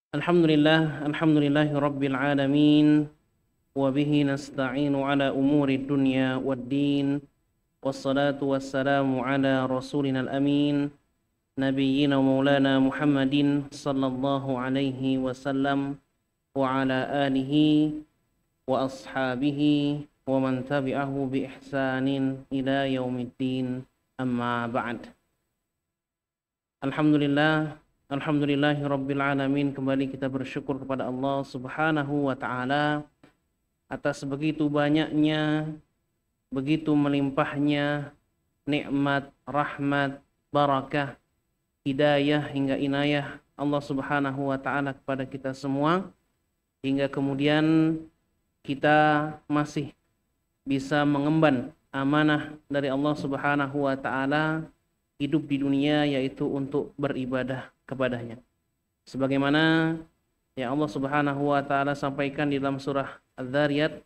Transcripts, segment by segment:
Alhamdulillahi Rabbil Alamin. Wabihi nasta'inu ala umuri dunya waddin. Wassalatu wassalamu ala rasulina al-amin. Nabiyyina maulana Muhammadin sallallahu alaihi wasallam. Wa ala alihi wa ashabihi wa man tabi'ahu bi ihsanin ila yaumiddin. Amma ba'd. Alhamdulillahi Rabbil Alamin. Kembali kita bersyukur kepada Allah Subhanahu wa Ta'ala atas begitu banyaknya, begitu melimpahnya nikmat, rahmat, barakah, hidayah hingga inayah Allah Subhanahu wa Ta'ala kepada kita semua, hingga kemudian kita masih bisa mengemban amanah dari Allah Subhanahu wa Ta'ala hidup di dunia, yaitu untuk beribadah kepadanya. Sebagaimana yang Allah Subhanahu wa Ta'ala sampaikan di dalam surah Adz-Dzariyat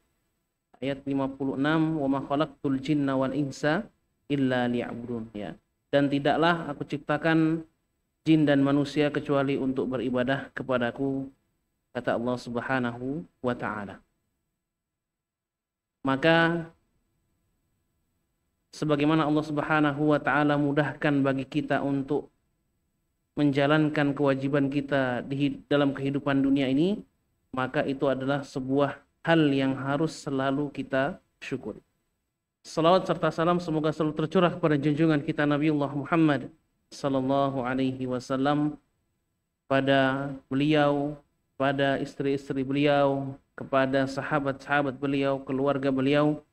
ayat 56, "Wa ma khalaqtul jinna wal insa illa liya'budun." Ya. Dan tidaklah aku ciptakan jin dan manusia kecuali untuk beribadah kepadaku, kata Allah Subhanahu wa Ta'ala. Maka sebagaimana Allah Subhanahu wa Ta'ala mudahkan bagi kita untuk menjalankan kewajiban kita di dalam kehidupan dunia ini, maka itu adalah sebuah hal yang harus selalu kita syukuri. Salawat serta salam semoga selalu tercurah kepada junjungan kita Nabiullah Muhammad sallallahu alaihi wasallam, pada beliau, pada istri-istri beliau, kepada sahabat-sahabat beliau, keluarga beliau,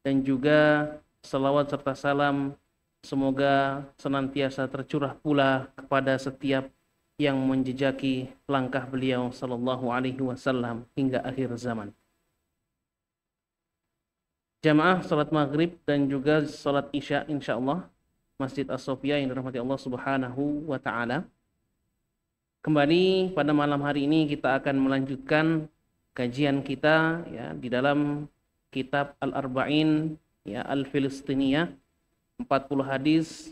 dan juga salawat serta salam semoga senantiasa tercurah pula kepada setiap yang menjejaki langkah beliau sallallahu alaihi wasallam hingga akhir zaman. Jamaah salat maghrib dan juga salat isya insyaallah Masjid As-Sofia yang dirahmati Allah Subhanahu wa Ta'ala. Kembali pada malam hari ini kita akan melanjutkan kajian kita ya di dalam kitab Al-Arba'in ya Al-Filistiniyah, 40 hadis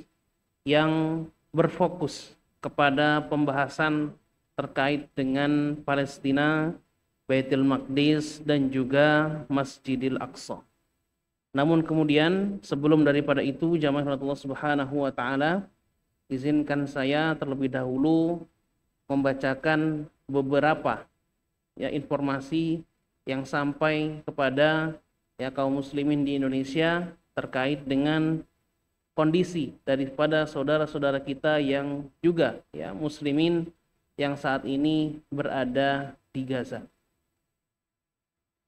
yang berfokus kepada pembahasan terkait dengan Palestina, Baitul Maqdis, dan juga Masjidil Aqsa. Namun kemudian sebelum daripada itu, jamaah Allah Subhanahu wa Ta'ala, izinkan saya terlebih dahulu membacakan beberapa ya informasi yang sampai kepada ya kaum muslimin di Indonesia terkait dengan kondisi daripada saudara-saudara kita yang juga ya muslimin yang saat ini berada di Gaza.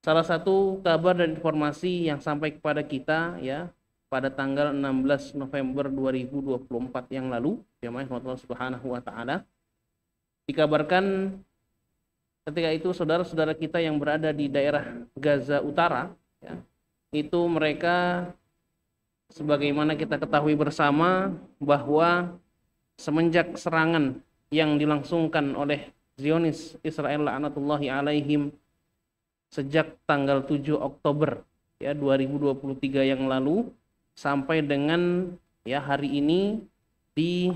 Salah satu kabar dan informasi yang sampai kepada kita ya pada tanggal 16 November 2024 yang lalu, jemaah Allah Subhanahu wa Ta'ala, dikabarkan ketika itu saudara-saudara kita yang berada di daerah Gaza Utara ya, itu mereka, sebagaimana kita ketahui bersama, bahwa semenjak serangan yang dilangsungkan oleh Zionis Israel la'natullahi alaihim sejak tanggal 7 Oktober ya 2023 yang lalu sampai dengan ya hari ini di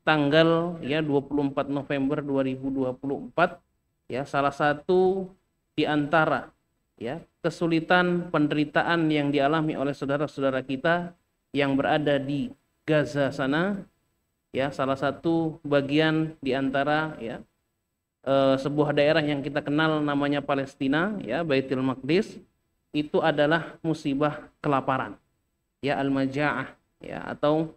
tanggal ya 24 November 2024 ya, salah satu di antara ya kesulitan, penderitaan yang dialami oleh saudara-saudara kita yang berada di Gaza sana ya, salah satu bagian di antara ya sebuah daerah yang kita kenal namanya Palestina ya, Baitul Maqdis, itu adalah musibah kelaparan ya, al-maja'ah ya, atau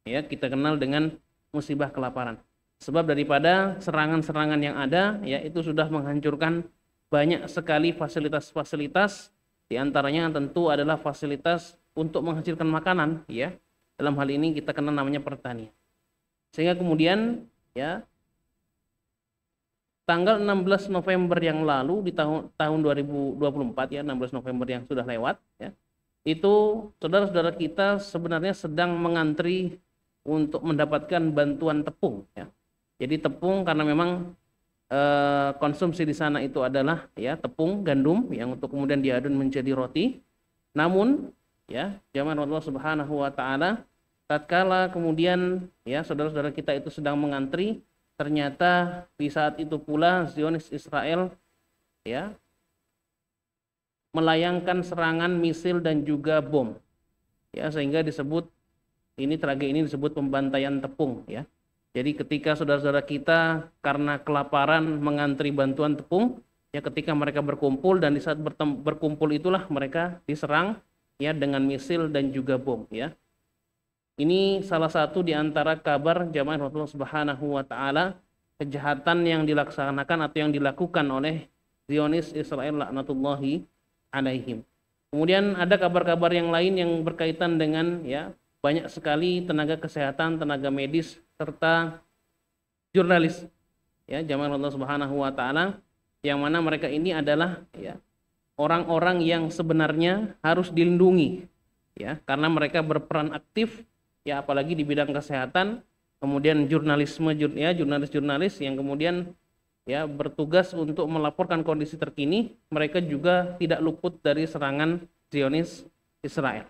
ya kita kenal dengan musibah kelaparan. Sebab daripada serangan-serangan yang ada ya, itu sudah menghancurkan banyak sekali fasilitas-fasilitas, di antaranya tentu adalah fasilitas untuk menghasilkan makanan ya. Dalam hal ini kita kenal namanya pertanian. Sehingga kemudian ya tanggal 16 November yang lalu di tahun 2024 ya, 16 November yang sudah lewat ya, itu saudara-saudara kita sebenarnya sedang mengantri untuk mendapatkan bantuan tepung ya. Jadi tepung, karena memang konsumsi di sana itu adalah ya tepung gandum yang untuk kemudian diadun menjadi roti. Namun ya jamaah Allah Subhanahu wa Ta'ala, tatkala kemudian ya saudara-saudara kita itu sedang mengantri, ternyata di saat itu pula Zionis Israel ya melayangkan serangan misil dan juga bom ya, sehingga disebut tragedi ini disebut pembantaian tepung ya. Jadi ketika saudara-saudara kita karena kelaparan mengantri bantuan tepung ya, ketika mereka berkumpul dan di saat berkumpul itulah mereka diserang ya dengan misil dan juga bom ya. Ini salah satu di antara kabar jamaah Allah Subhanahu wa taala, kejahatan yang dilaksanakan atau yang dilakukan oleh Zionis Israel laknatullahi alaihim. Kemudian ada kabar-kabar yang lain yang berkaitan dengan ya banyak sekali tenaga kesehatan, tenaga medis serta jurnalis ya jamaah Allah Subhanahu wa taala, yang mana mereka ini adalah ya orang-orang yang sebenarnya harus dilindungi ya, karena mereka berperan aktif ya, apalagi di bidang kesehatan. Kemudian jurnalisme ya, jurnalis-jurnalis yang kemudian ya bertugas untuk melaporkan kondisi terkini, mereka juga tidak luput dari serangan Zionis Israel.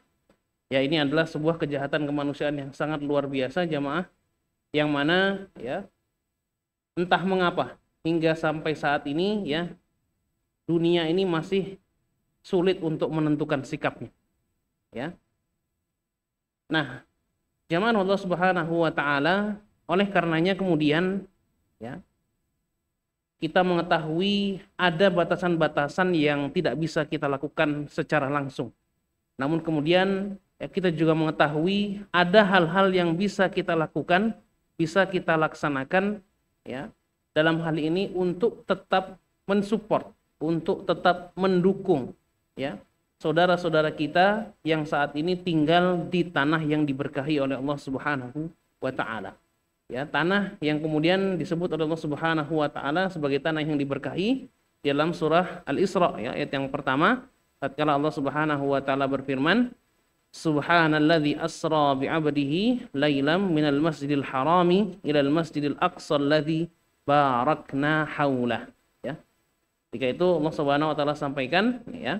Ya, ini adalah sebuah kejahatan kemanusiaan yang sangat luar biasa jamaah, yang mana ya entah mengapa hingga sampai saat ini ya dunia ini masih sulit untuk menentukan sikapnya ya. Nah, jamaah Allah Subhanahu wa taala, oleh karenanya kemudian ya kita mengetahui ada batasan-batasan yang tidak bisa kita lakukan secara langsung. Namun kemudian ya, kita juga mengetahui ada hal-hal yang bisa kita lakukan, bisa kita laksanakan ya dalam hal ini untuk tetap mensupport, untuk tetap mendukung ya saudara-saudara kita yang saat ini tinggal di tanah yang diberkahi oleh Allah Subhanahu wa taala. Ya, tanah yang kemudian disebut oleh Allah Subhanahu wa taala sebagai tanah yang diberkahi dalam surah Al-Isra ya, ayat yang pertama, tatkala Allah Subhanahu wa taala berfirman, Subhanalladzi asra bi'abdihi lailam minal masjidil harami ilal masjidil aqsa alladzi barakna haulah ya. Ketika itu Allah Subhanahu wa taala sampaikan ya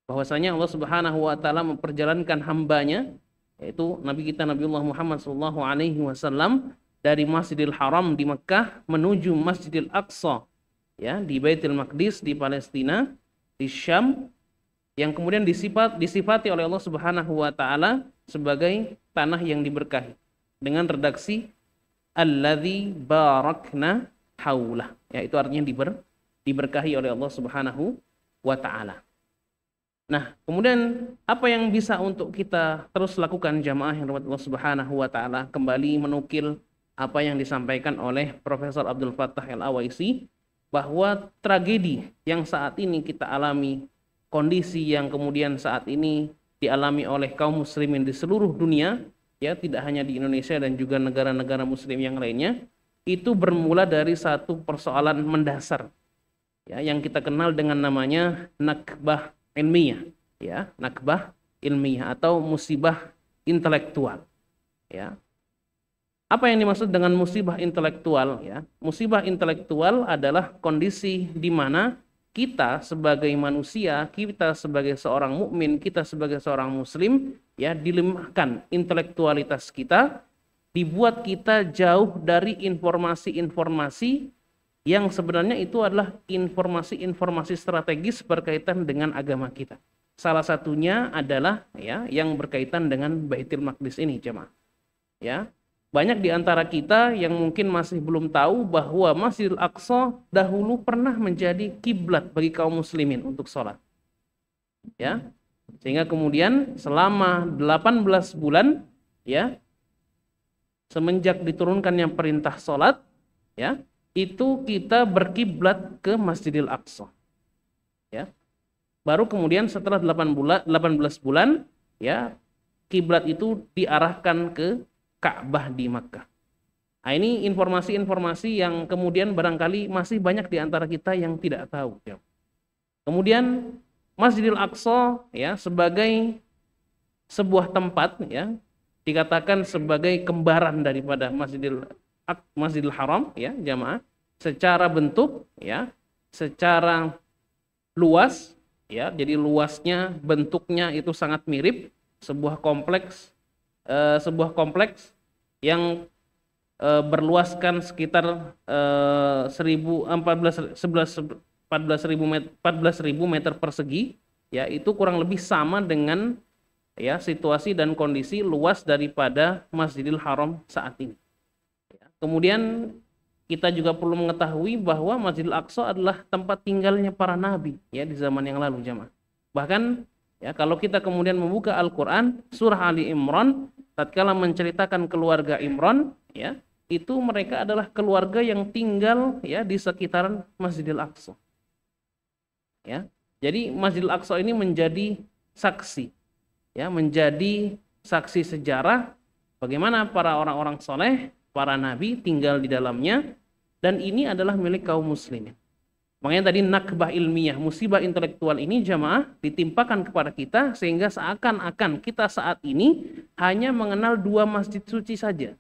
bahwasanya Allah Subhanahu wa taala memperjalankan hambanya, yaitu Nabi kita Nabiullah Muhammad sallallahu alaihi wasallam, dari Masjidil Haram di Mekah menuju Masjidil Aqsa ya di Baitul Maqdis di Palestina di Syam, yang kemudian disifati oleh Allah Subhanahu wa taala sebagai tanah yang diberkahi dengan redaksi alladzi barakna haulah ya, itu artinya diberkahi oleh Allah Subhanahu wa taala. Nah, kemudian apa yang bisa untuk kita terus lakukan jamaah yang rahmat Allah Subhanahu wa taala? Kembali menukil apa yang disampaikan oleh Profesor Abdul Fattah Al-Awaisi, bahwa tragedi yang saat ini kita alami, kondisi yang kemudian saat ini dialami oleh kaum muslimin di seluruh dunia, ya tidak hanya di Indonesia dan juga negara-negara muslim yang lainnya, itu bermula dari satu persoalan mendasar ya, yang kita kenal dengan namanya nakbah ilmiah ya, nakbah ilmiah atau musibah intelektual ya. Apa yang dimaksud dengan musibah intelektual ya? Musibah intelektual adalah kondisi di mana kita sebagai manusia, kita sebagai seorang mukmin, kita sebagai seorang muslim ya, dilemahkan intelektualitas kita, dibuat kita jauh dari informasi-informasi yang sebenarnya itu adalah informasi-informasi strategis berkaitan dengan agama kita. Salah satunya adalah ya yang berkaitan dengan Baitul Maqdis ini jemaah. Ya. Banyak di antara kita yang mungkin masih belum tahu bahwa Masjidil Aqsa dahulu pernah menjadi kiblat bagi kaum muslimin untuk sholat. Ya. Sehingga kemudian selama 18 bulan ya, semenjak diturunkannya perintah sholat ya, itu kita berkiblat ke Masjidil Aqsa. Ya. Baru kemudian setelah 18 bulan ya, kiblat itu diarahkan ke Ka'bah di Makkah. Nah, ini informasi-informasi yang kemudian barangkali masih banyak di antara kita yang tidak tahu. Ya. Kemudian Masjidil Aqsa ya sebagai sebuah tempat ya, dikatakan sebagai kembaran daripada Masjidil Haram ya jamaah, secara bentuk ya, secara luas ya, jadi luasnya, bentuknya itu sangat mirip, sebuah kompleks yang berluaskan sekitar 14.000 meter persegi, ya itu kurang lebih sama dengan ya situasi dan kondisi luas daripada Masjidil Haram saat ini. Kemudian kita juga perlu mengetahui bahwa Masjidil Aqsa adalah tempat tinggalnya para nabi ya di zaman yang lalu jemaah. Bahkan ya kalau kita kemudian membuka Al-Qur'an surah Ali Imran tatkala menceritakan keluarga Imran ya, itu mereka adalah keluarga yang tinggal ya di sekitaran Masjidil Aqsa. Ya. Jadi Masjidil Aqsa ini menjadi saksi ya, menjadi saksi sejarah bagaimana para orang-orang soleh, para nabi tinggal di dalamnya, dan ini adalah milik kaum muslimin. Makanya tadi nakbah ilmiah, musibah intelektual ini jamaah ditimpakan kepada kita sehingga seakan-akan kita saat ini hanya mengenal dua masjid suci saja,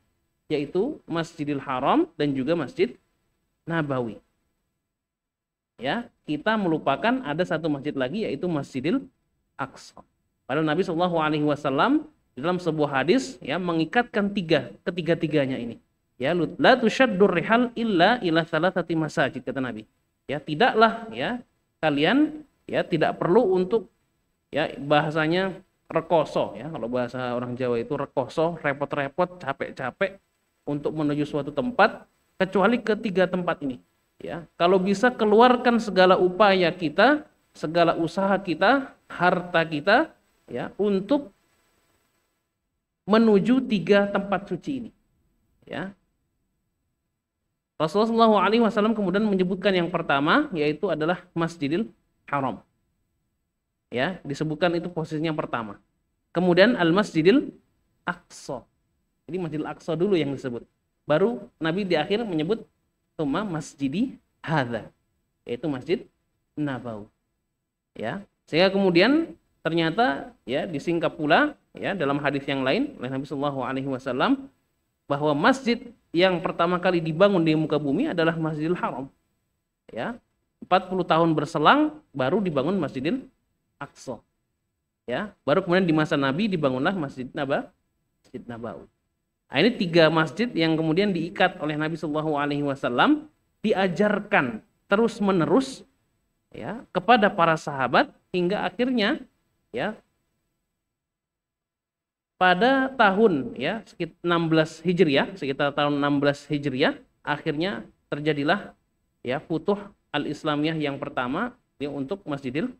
yaitu Masjidil Haram dan juga Masjid Nabawi. Ya, kita melupakan ada satu masjid lagi yaitu Masjidil Aqsa. Padahal Nabi SAW dalam sebuah hadis ya mengikatkan ketiga-tiganya ini. Ya, la tusyaddur rihal illa ila thalathati masajid kata Nabi. Ya, tidaklah ya kalian ya tidak perlu untuk ya bahasanya rekoso ya. Kalau bahasa orang Jawa itu rekoso, repot-repot, capek-capek untuk menuju suatu tempat kecuali ketiga tempat ini. Ya, kalau bisa keluarkan segala upaya kita, segala usaha kita, harta kita ya untuk menuju tiga tempat suci ini. Ya. Rasulullah SAW kemudian menyebutkan yang pertama yaitu adalah Masjidil Haram. Ya, disebutkan itu posisinya pertama. Kemudian Al-Masjidil Aqsa. Jadi Masjidil Aqsa dulu yang disebut. Baru Nabi di akhir menyebut Tsumma Masjidi Hadza, yaitu Masjid Nabawi. Ya, sehingga kemudian ternyata ya disingkap pula ya dalam hadis yang lain oleh Nabi SAW bahwa masjid yang pertama kali dibangun di muka bumi adalah Masjidil Haram. Ya, 40 tahun berselang baru dibangun Masjidil Aqsa. Ya, baru kemudian di masa Nabi dibangunlah Masjid Nabawi. Nah, ini tiga masjid yang kemudian diikat oleh Nabi SAW, diajarkan terus-menerus ya kepada para sahabat hingga akhirnya ya pada tahun ya sekitar 16 Hijriah, sekitar tahun 16 Hijriah akhirnya terjadilah ya Futuh Al-Islamiyah yang pertama ya, untuk Masjidil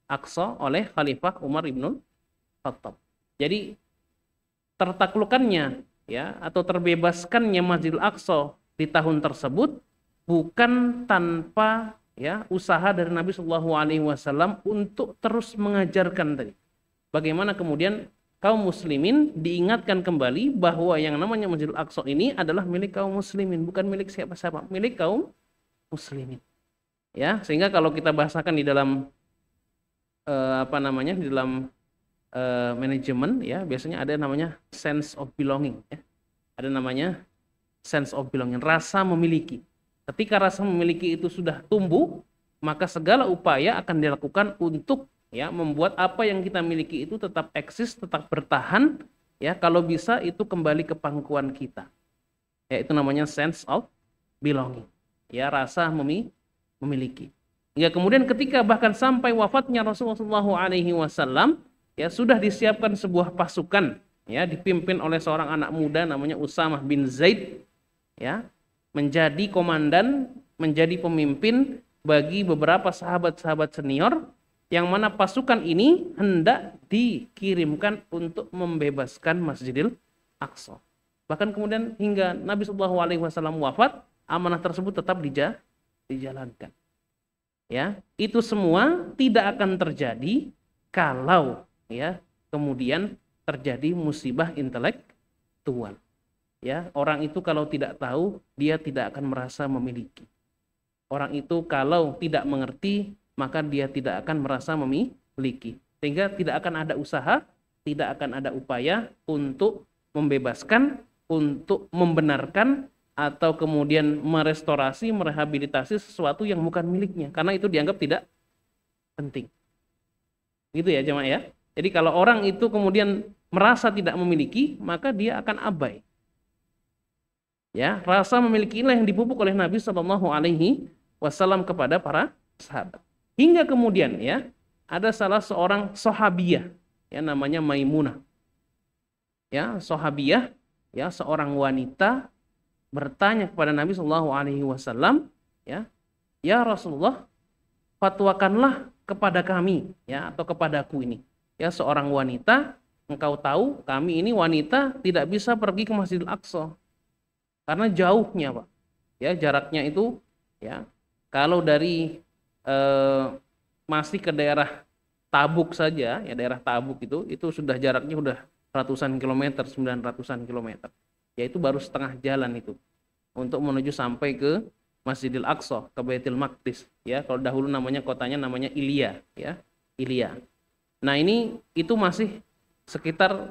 Aqsa oleh Khalifah Umar ibn Khattab. Jadi tertaklukannya ya atau terbebaskannya Masjidil Aqsa di tahun tersebut bukan tanpa ya usaha dari Nabi SAW untuk terus mengajarkan tadi. Bagaimana kemudian kaum muslimin diingatkan kembali bahwa yang namanya Masjidil Aqsa ini adalah milik kaum muslimin, bukan milik siapa-siapa, milik kaum muslimin. Ya, sehingga kalau kita bahasakan di dalam di dalam manajemen ya, biasanya ada namanya sense of belonging ya. Ada namanya sense of belonging, rasa memiliki. Ketika rasa memiliki itu sudah tumbuh, maka segala upaya akan dilakukan untuk ya membuat apa yang kita miliki itu tetap eksis, tetap bertahan ya, kalau bisa itu kembali ke pangkuan kita. Ya, itu namanya sense of belonging. Ya, rasa memiliki. Ya, kemudian ketika bahkan sampai wafatnya Rasulullah SAW ya sudah disiapkan sebuah pasukan ya dipimpin oleh seorang anak muda namanya Usamah bin Zaid ya, menjadi komandan, menjadi pemimpin bagi beberapa sahabat-sahabat senior yang mana pasukan ini hendak dikirimkan untuk membebaskan Masjidil Aqsa. Bahkan kemudian hingga Nabi SAW wafat, amanah tersebut tetap dijalankan. Ya, itu semua tidak akan terjadi kalau ya kemudian terjadi musibah intelektual. Ya, orang itu kalau tidak tahu, dia tidak akan merasa memiliki. Orang itu kalau tidak mengerti, maka dia tidak akan merasa memiliki. Sehingga tidak akan ada usaha, tidak akan ada upaya untuk membebaskan, untuk membenarkan, atau kemudian merestorasi, merehabilitasi sesuatu yang bukan miliknya. Karena itu dianggap tidak penting. Gitu ya jemaah ya. Jadi kalau orang itu kemudian merasa tidak memiliki, maka dia akan abai. Ya, rasa memiliki inilah yang dipupuk oleh Nabi Shallallahu Alaihi Wasallam kepada para sahabat. Hingga kemudian ya, ada salah seorang sahabiyah ya namanya Maimunah. Ya, sahabiyah ya seorang wanita bertanya kepada Nabi Shallallahu Alaihi Wasallam, ya Rasulullah, fatwakanlah kepada kami ya atau kepadaku ini ya seorang wanita, engkau tahu kami ini wanita tidak bisa pergi ke Masjidil Aqsa karena jauhnya Pak ya jaraknya itu ya kalau dari masih ke daerah Tabuk saja ya daerah Tabuk itu sudah jaraknya udah ratusan kilometer, 900-an kilometer ya itu baru setengah jalan itu untuk menuju sampai ke Masjidil Aqsa, ke Baitul Maqdis ya kalau dahulu namanya kotanya namanya Ilya ya Ilya. Nah ini itu masih sekitar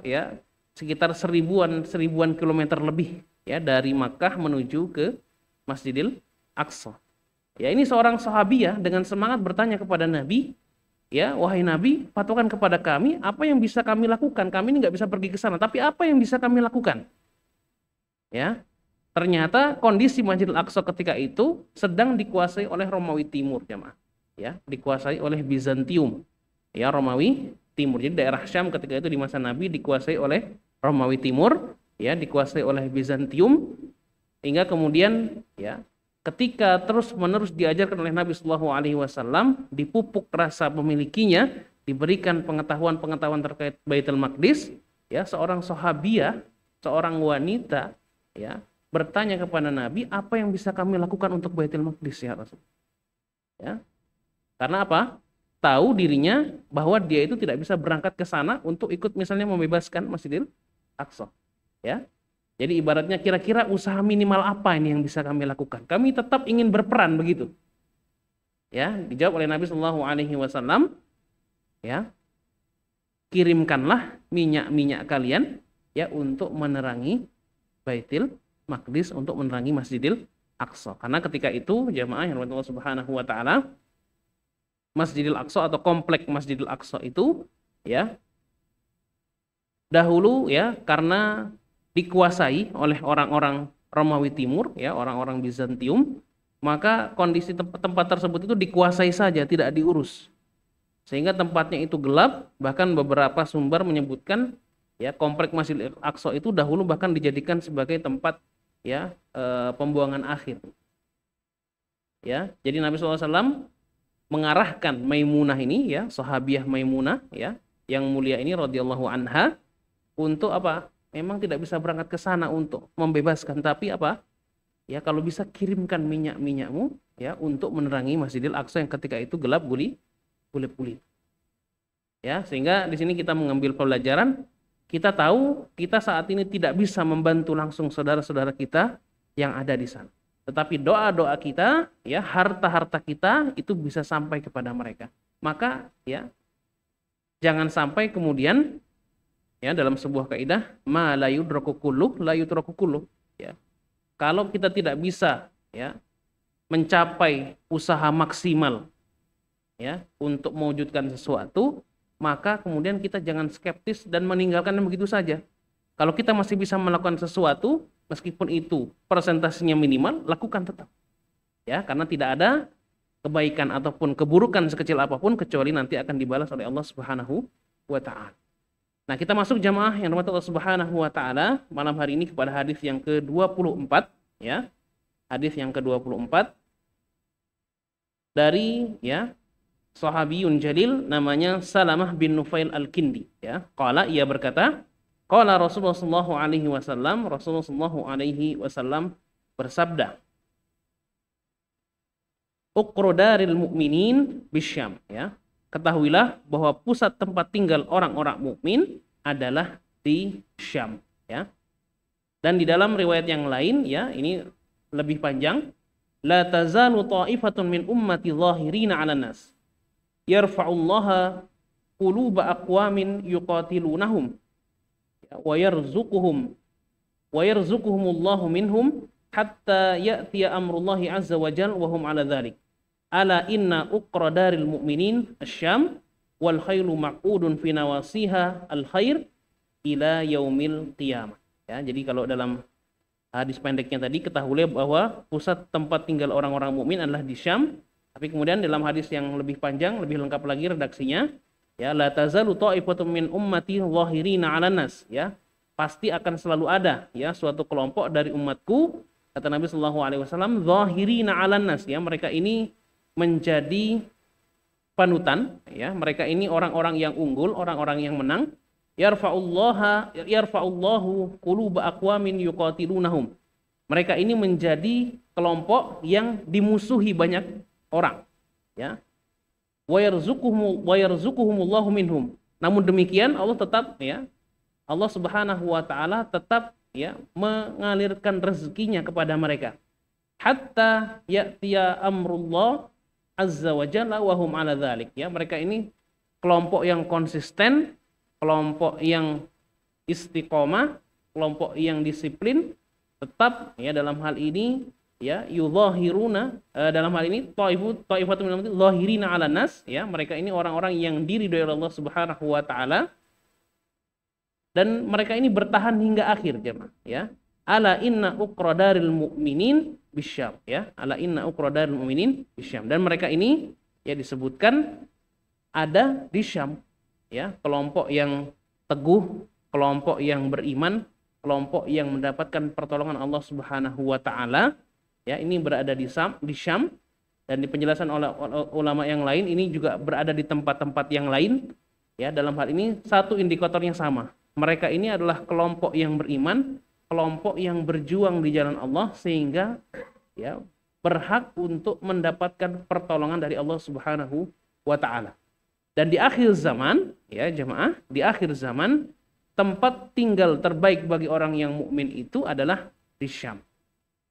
seribuan kilometer lebih ya dari Makkah menuju ke Masjidil Aqsa. Ya ini seorang sahabiyah dengan semangat bertanya kepada Nabi, ya wahai Nabi, fatwakan kepada kami apa yang bisa kami lakukan. Kami ini nggak bisa pergi ke sana, tapi apa yang bisa kami lakukan? Ya, ternyata kondisi Masjidil Aqsa ketika itu sedang dikuasai oleh Romawi Timur, jemaah. Ya, dikuasai oleh Bizantium. Ya, Romawi Timur. Jadi daerah Syam ketika itu di masa Nabi dikuasai oleh Romawi Timur, ya, dikuasai oleh Bizantium hingga kemudian ya ketika terus-menerus diajarkan oleh Nabi Shallallahu Alaihi Wasallam, dipupuk rasa memilikinya, diberikan pengetahuan-pengetahuan terkait Baitul Maqdis, ya seorang sahabiyah, seorang wanita, ya bertanya kepada Nabi, apa yang bisa kami lakukan untuk Baitul Maqdis ya Rasul? Ya, karena apa? Tahu dirinya bahwa dia itu tidak bisa berangkat ke sana untuk ikut misalnya membebaskan Masjidil Aqsa, ya. Jadi ibaratnya kira-kira usaha minimal apa ini yang bisa kami lakukan? Kami tetap ingin berperan begitu. Ya, dijawab oleh Nabi Shallallahu Alaihi Wasallam, ya, kirimkanlah minyak-minyak kalian, ya, untuk menerangi Baitul Maqdis, untuk menerangi Masjidil Aqsa. Karena ketika itu jamaah yang Allah Subhanahu Wa Taala, Masjidil Aqsa atau komplek Masjidil Aqsa itu, ya, dahulu ya karena dikuasai oleh orang-orang Romawi Timur, ya orang-orang Bizantium, maka kondisi tempat tersebut itu dikuasai saja, tidak diurus, sehingga tempatnya itu gelap. Bahkan beberapa sumber menyebutkan ya komplek Masjidil Aqsa itu dahulu bahkan dijadikan sebagai tempat ya pembuangan akhir. Ya, jadi Nabi SAW mengarahkan Maimunah ini, ya sahabiyah Maimunah, ya yang mulia ini radhiyallahu anha, untuk apa? Memang tidak bisa berangkat ke sana untuk membebaskan, tapi apa? Ya kalau bisa kirimkan minyak-minyakmu ya untuk menerangi Masjidil Aqsa yang ketika itu gelap gulip-gulip. Ya, sehingga di sini kita mengambil pelajaran, kita tahu kita saat ini tidak bisa membantu langsung saudara-saudara kita yang ada di sana. Tetapi doa-doa kita, ya harta-harta kita itu bisa sampai kepada mereka. Maka ya jangan sampai kemudian ya dalam sebuah kaidah ma la yudraku kulluh la yutraku kulluh, ya kalau kita tidak bisa ya mencapai usaha maksimal ya untuk mewujudkan sesuatu, maka kemudian kita jangan skeptis dan meninggalkan begitu saja. Kalau kita masih bisa melakukan sesuatu meskipun itu persentasenya minimal, lakukan tetap ya, karena tidak ada kebaikan ataupun keburukan sekecil apapun kecuali nanti akan dibalas oleh Allah Subhanahu wa Ta'ala. Nah, kita masuk jamaah yang rahmat Allah Subhanahu wa Ta'ala malam hari ini kepada hadis yang ke-24, ya. Hadis yang ke-24 dari ya sahabiyun jalil namanya Salamah bin Nufail Al-Kindi, ya. Qala, ia berkata, qala Rasulullah sallallahu alaihi wasallam, Rasulullah sallallahu alaihi wasallam bersabda, uqrodaril mu'minin bisyam, ya. Ketahuilah bahwa pusat tempat tinggal orang-orang mukmin adalah di Syam, ya. Dan di dalam riwayat yang lain, ya, ini lebih panjang, la tazalu ta'ifatun min ummati zahirina 'alan nas yarfa'ullaha quluba aqwamin yuqatilunahum wa yarzuquhumullahu minhum hatta ya'tiya amrullahi azza wa jalla wa hum 'ala dzalik. Ala inna uqradaril mu'minin asyam wal khailu maq'udun fi nawasiha al khair ila yaumil qiyamah. Ya, jadi kalau dalam hadis pendeknya tadi, ketahuilah bahwa pusat tempat tinggal orang-orang mukmin adalah di Syam. Tapi kemudian dalam hadis yang lebih panjang, lebih lengkap lagi redaksinya, ya, la tazalu ta'ifatun min ummati zahirina 'alan nas, ya. Pasti akan selalu ada, ya, suatu kelompok dari umatku, kata Nabi sallallahu alaihi wasallam, zahirina 'alan nas, ya. Mereka ini menjadi panutan, ya. Mereka ini orang-orang yang unggul, orang-orang yang menang. Yarfa'ullahu quluba aqwamin yuqatilunahum. Mereka ini menjadi kelompok yang dimusuhi banyak orang, ya. Wa yarzuquhumullahu minhum. Namun demikian Allah tetap, ya, Allah Subhanahu wa taala tetap, ya, mengalirkan rezekinya kepada mereka. Hatta ya'tiya amrullah azza wa jalla wa hum 'ala dzalik, ya. Mereka ini kelompok yang konsisten, kelompok yang istiqomah, kelompok yang disiplin, tetap, ya, dalam hal ini, ya, yudhahiruna, dalam hal ini ta'ifatun minal mu'minin zahirina 'alan nas, ya. Mereka ini orang-orang yang diridhoi oleh Allah Subhanahu wa taala dan mereka ini bertahan hingga akhir, jemaah, ya. Ala inna uqradaril mu'minin bisyam, ya. Ala inna uqradaril mu'minin bisyam. Dan mereka ini, ya, disebutkan ada di Syam, ya, kelompok yang teguh, kelompok yang beriman, kelompok yang mendapatkan pertolongan Allah Subhanahu wa taala, ya. Ini berada di Syam, dan di penjelasan oleh ulama yang lain ini juga berada di tempat-tempat yang lain, ya. Dalam hal ini satu indikator yang sama. Mereka ini adalah kelompok yang beriman, kelompok yang berjuang di jalan Allah sehingga, ya, berhak untuk mendapatkan pertolongan dari Allah Subhanahu wa taala. Dan di akhir zaman, ya, jemaah, di akhir zaman tempat tinggal terbaik bagi orang yang mukmin itu adalah di Syam.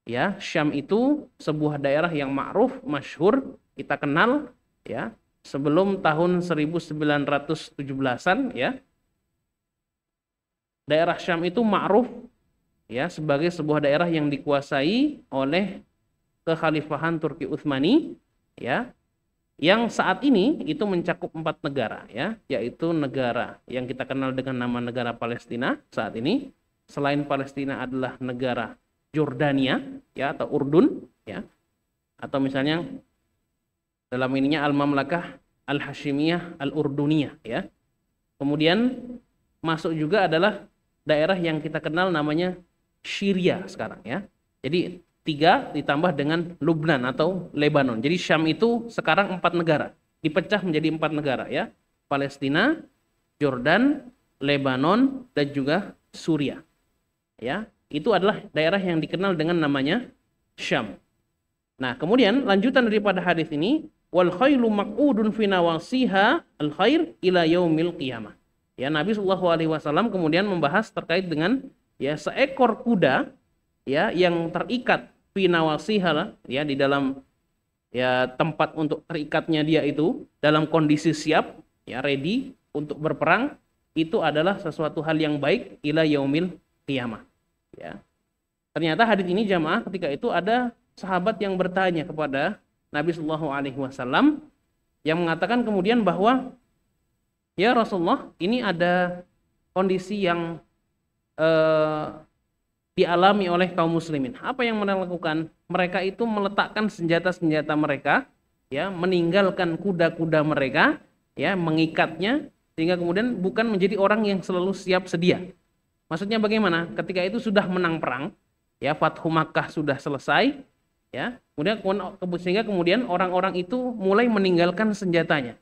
Ya, Syam itu sebuah daerah yang ma'ruf, masyhur, kita kenal, ya, sebelum tahun 1917-an, ya. Daerah Syam itu ma'ruf, ya, sebagai sebuah daerah yang dikuasai oleh kekhalifahan Turki Utsmani, ya, yang saat ini itu mencakup 4 negara, ya, yaitu negara yang kita kenal dengan nama negara Palestina saat ini. Selain Palestina adalah negara Jordania, ya, atau Urdun, ya, atau misalnya dalam ininya Al-Mamlakah Al-Hashimiyah Al-Urduniyah, ya. Kemudian masuk juga adalah daerah yang kita kenal namanya Syria sekarang, ya. Jadi 3 ditambah dengan Lubnan atau Lebanon. Jadi Syam itu sekarang 4 negara, dipecah menjadi 4 negara, ya. Palestina, Jordan, Lebanon, dan juga Suriah, ya. Itu adalah daerah yang dikenal dengan namanya Syam. Nah, kemudian lanjutan daripada hadis ini, wal khailu maq'udun fi nawasiha al khair ila yaumil qiyamah. Ya, Nabi sallallahu alaihi wasallam kemudian membahas terkait dengan, ya, seekor kuda, ya, yang terikat fi nawasiha, ya, di dalam, ya, tempat untuk terikatnya dia itu dalam kondisi siap, ya, ready untuk berperang, itu adalah sesuatu hal yang baik ila yaumil qiyamah, ya. Ternyata hadis ini, jamaah, ketika itu ada sahabat yang bertanya kepada Nabi sallallahu alaihi wasallam yang mengatakan kemudian bahwa, ya Rasulullah, ini ada kondisi yang dialami oleh kaum muslimin. Apa yang mereka lakukan? Mereka itu meletakkan senjata-senjata mereka, ya, meninggalkan kuda-kuda mereka, ya, mengikatnya, sehingga kemudian bukan menjadi orang yang selalu siap sedia. Maksudnya bagaimana? Ketika itu sudah menang perang, ya, Fathu Makkah sudah selesai, ya, sehingga kemudian orang-orang itu mulai meninggalkan senjatanya,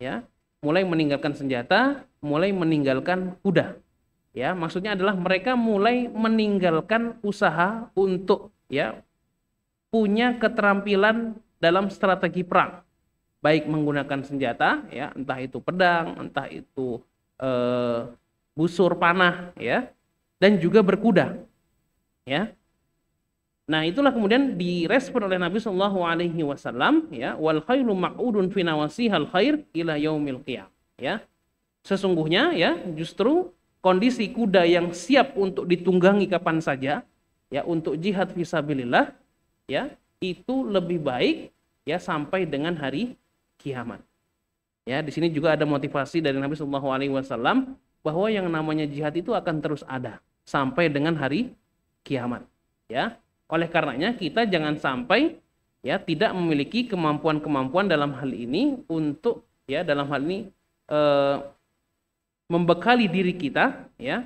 ya, mulai meninggalkan senjata, mulai meninggalkan kuda. Ya, maksudnya adalah mereka mulai meninggalkan usaha untuk, ya, punya keterampilan dalam strategi perang, baik menggunakan senjata, ya, entah itu pedang, entah itu busur panah, ya, dan juga berkuda, ya. Nah, itulah kemudian direspon oleh Nabi Shallallahu Alaihi Wasallam, ya, wal khairu maq'udun fi nawasihal khair ila yaumil qiyam, ya. Sesungguhnya, ya, justru kondisi kuda yang siap untuk ditunggangi kapan saja, ya, untuk jihad fisabilillah, ya, itu lebih baik, ya, sampai dengan hari kiamat. Ya, di sini juga ada motivasi dari Nabi Shallallahu Alaihi Wasallam bahwa yang namanya jihad itu akan terus ada sampai dengan hari kiamat. ya. Oleh karenanya kita jangan sampai ya tidak memiliki kemampuan-kemampuan dalam hal ini untuk ya dalam hal ini membekali diri kita ya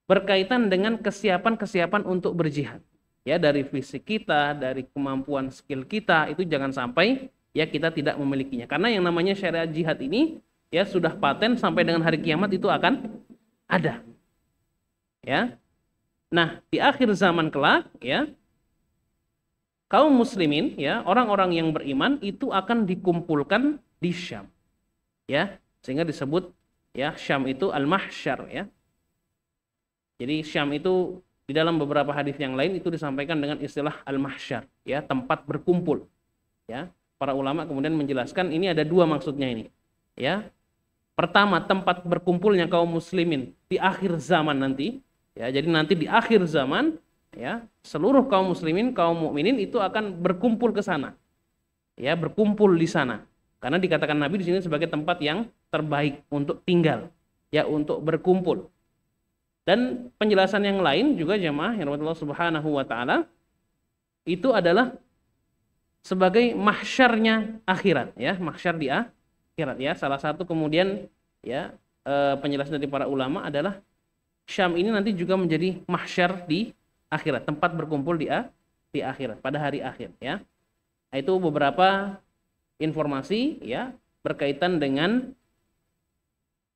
berkaitan dengan kesiapan-kesiapan untuk berjihad. Ya, dari fisik kita, dari kemampuan skill kita, itu jangan sampai ya kita tidak memilikinya. Karena yang namanya syariat jihad ini ya sudah paten sampai dengan hari kiamat itu akan ada. Ya. Nah, di akhir zaman kelak ya kaum muslimin ya, orang-orang yang beriman itu akan dikumpulkan di Syam. Ya, sehingga disebut ya Syam itu al-mahsyar ya. Jadi Syam itu di dalam beberapa hadis yang lain itu disampaikan dengan istilah al-mahsyar, ya, tempat berkumpul. Ya, para ulama kemudian menjelaskan ini ada dua maksudnya ini. Ya. Pertama, tempat berkumpulnya kaum muslimin di akhir zaman nanti, ya. Jadi nanti di akhir zaman, ya, seluruh kaum muslimin, kaum mukminin itu akan berkumpul ke sana. Ya, berkumpul di sana. Karena dikatakan Nabi di sini sebagai tempat yang terbaik untuk tinggal, ya, untuk berkumpul. Dan penjelasan yang lain juga jemaah yang Allah Subhanahu wa taala itu adalah sebagai mahsyarnya akhirat ya, mahsyar di akhirat ya. Salah satu kemudian ya penjelasan dari para ulama adalah Syam ini nanti juga menjadi mahsyar di akhirat, tempat berkumpul di akhirat pada hari akhir ya. Nah, itu beberapa informasi ya berkaitan dengan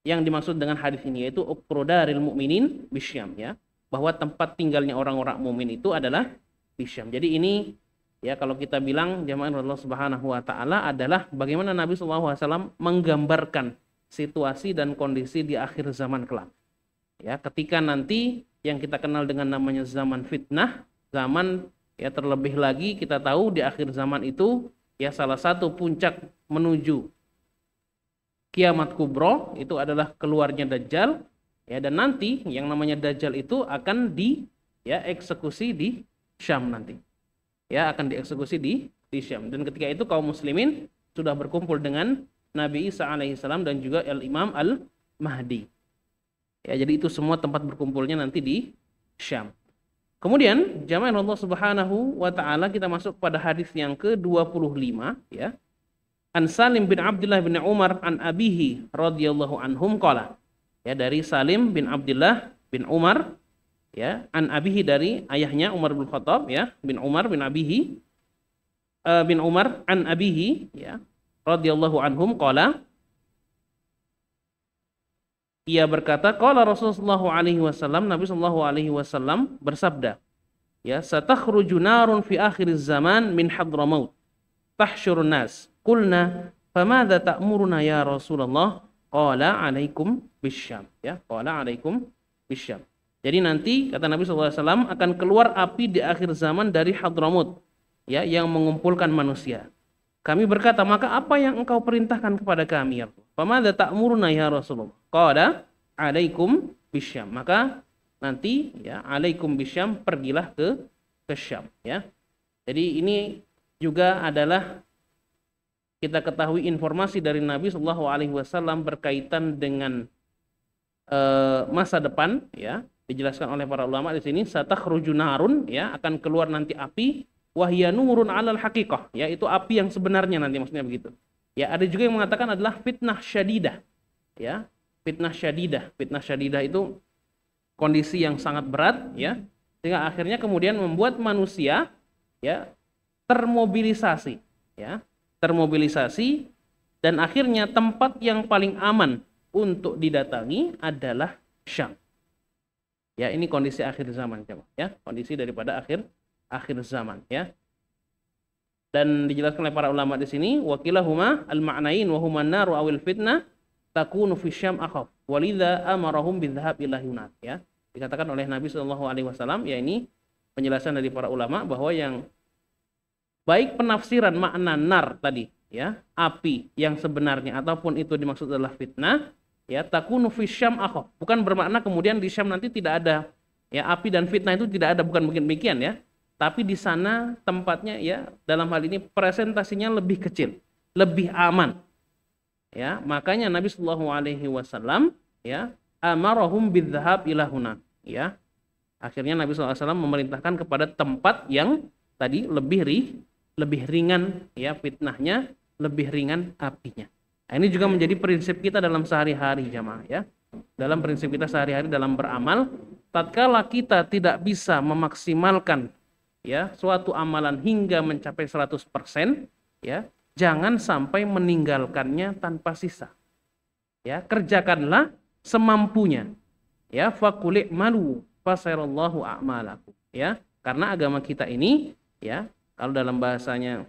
yang dimaksud dengan hadis ini, yaitu uqrodaril mu'minin bisyam ya, bahwa tempat tinggalnya orang-orang mukmin itu adalah bisyam. Jadi ini ya kalau kita bilang jamaah Allah Subhanahu wa taala adalah bagaimana Nabi SAW menggambarkan situasi dan kondisi di akhir zaman kelak. Ya, ketika nanti yang kita kenal dengan namanya zaman fitnah, zaman ya terlebih lagi kita tahu di akhir zaman itu ya salah satu puncak menuju kiamat kubro itu adalah keluarnya Dajjal ya, dan nanti yang namanya Dajjal itu akan eksekusi di Syam nanti. Ya, akan dieksekusi di Syam. Dan ketika itu kaum muslimin sudah berkumpul dengan Nabi Isa alaihissalam dan juga Al-Imam Al-Mahdi. Ya, jadi itu semua tempat berkumpulnya nanti di Syam. Kemudian jamaah Allah Subhanahu wa taala kita masuk pada hadis yang ke-25 ya. An Salim bin Abdullah bin Umar an abihi radhiyallahu anhum qala. Ya, dari Salim bin Abdullah bin Umar ya, an abihi dari ayahnya Umar bin Khattab ya, bin Umar bin abihi bin Umar an abihi ya, radhiyallahu anhum qala. Ia berkata qala Rasulullah alaihi wasallam, Nabi sallallahu alaihi wasallam bersabda ya, satakhruju narun fi akhiriz zaman min Hadramaut tahsyurun nas. Qulna famadza ta'muruna ya Rasulullah? Qala alaikum bisyam ya, qala alaikum bisyam. Jadi nanti kata Nabi SAW akan keluar api di akhir zaman dari Hadramut ya, yang mengumpulkan manusia. Kami berkata, maka apa yang engkau perintahkan kepada kami ya? Famadza ta'muruna ya Rasulullah? Qala alaikum bisyam. Maka nanti ya alaikum bisyam, pergilah ke Syam ya. Jadi ini juga adalah kita ketahui informasi dari Nabi Shallallahu Alaihi Wasallam berkaitan dengan masa depan, ya, dijelaskan oleh para ulama di sini. Satakhruju narun, ya, akan keluar nanti api, wahya nurun alal haqiqah, ya, itu api yang sebenarnya nanti, maksudnya begitu. Ya, ada juga yang mengatakan adalah fitnah syadidah, ya, fitnah syadidah. Fitnah syadidah itu kondisi yang sangat berat, ya, sehingga akhirnya kemudian membuat manusia, ya, termobilisasi, ya. Termobilisasi, dan akhirnya tempat yang paling aman untuk didatangi adalah Syam. Ya, ini kondisi akhir zaman, ya, kondisi daripada akhir zaman, ya. Dan dijelaskan oleh para ulama di sini, wakilahuma al-ma'nain wa huma an-nar awil fitnah takunu fi Syam akhaf walidha amarahum bidhhab ila hunat, ya. Dikatakan oleh Nabi sallallahu alaihi wasallam, ya, ini penjelasan dari para ulama bahwa yang baik penafsiran makna nar tadi, ya, api yang sebenarnya ataupun itu dimaksud adalah fitnah, ya, takunu fi Syam akhaf, bukan bermakna kemudian di Syam nanti tidak ada, ya, api dan fitnah itu tidak ada, bukan mungkin demikian, ya, tapi di sana tempatnya, ya, dalam hal ini presentasinya lebih kecil, lebih aman, ya. Makanya Nabi sallallahu alaihi wasallam, ya, amarahum bidzhab ila huna, ya, Akhirnya Nabi SAW memerintahkan kepada tempat yang tadi lebih ringan ya fitnahnya, lebih ringan apinya. Nah, ini juga menjadi prinsip kita dalam sehari-hari jamaah ya. Dalam prinsip kita sehari-hari dalam beramal, tatkala kita tidak bisa memaksimalkan ya suatu amalan hingga mencapai 100%, ya, jangan sampai meninggalkannya tanpa sisa. Ya, kerjakanlah semampunya. Ya, faqul malu fasayarallahu a'malakum. Ya, karena agama kita ini ya, kalau dalam bahasanya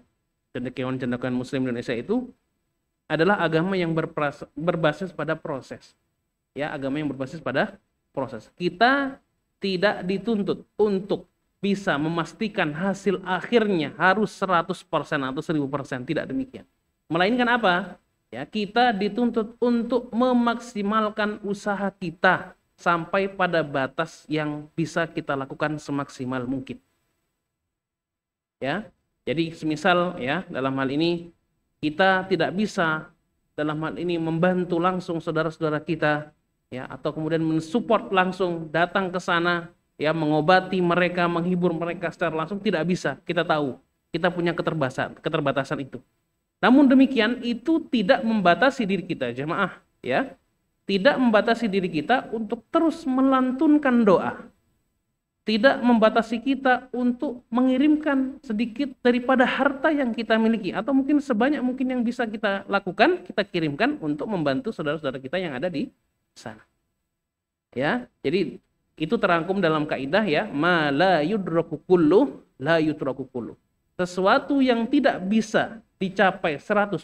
cendekiawan muslim Indonesia itu adalah agama yang berbasis pada proses. Ya, agama yang berbasis pada proses. Kita tidak dituntut untuk bisa memastikan hasil akhirnya harus 100% atau 1000%, tidak demikian. Melainkan apa? Ya, kita dituntut untuk memaksimalkan usaha kita sampai pada batas yang bisa kita lakukan semaksimal mungkin. Ya. Jadi semisal ya dalam hal ini kita tidak bisa dalam hal ini membantu langsung saudara-saudara kita ya, atau kemudian mensupport langsung datang ke sana ya, mengobati mereka, menghibur mereka secara langsung, tidak bisa. Kita tahu kita punya keterbatasan itu. Namun demikian itu tidak membatasi diri kita jemaah ya, tidak membatasi diri kita untuk terus melantunkan doa, tidak membatasi kita untuk mengirimkan sedikit daripada harta yang kita miliki, atau mungkin sebanyak mungkin yang bisa kita lakukan, kita kirimkan untuk membantu saudara-saudara kita yang ada di sana. Ya, jadi itu terangkum dalam kaidah ya, ma la yudraku kullu la yutraku kullu. Sesuatu yang tidak bisa dicapai 100%,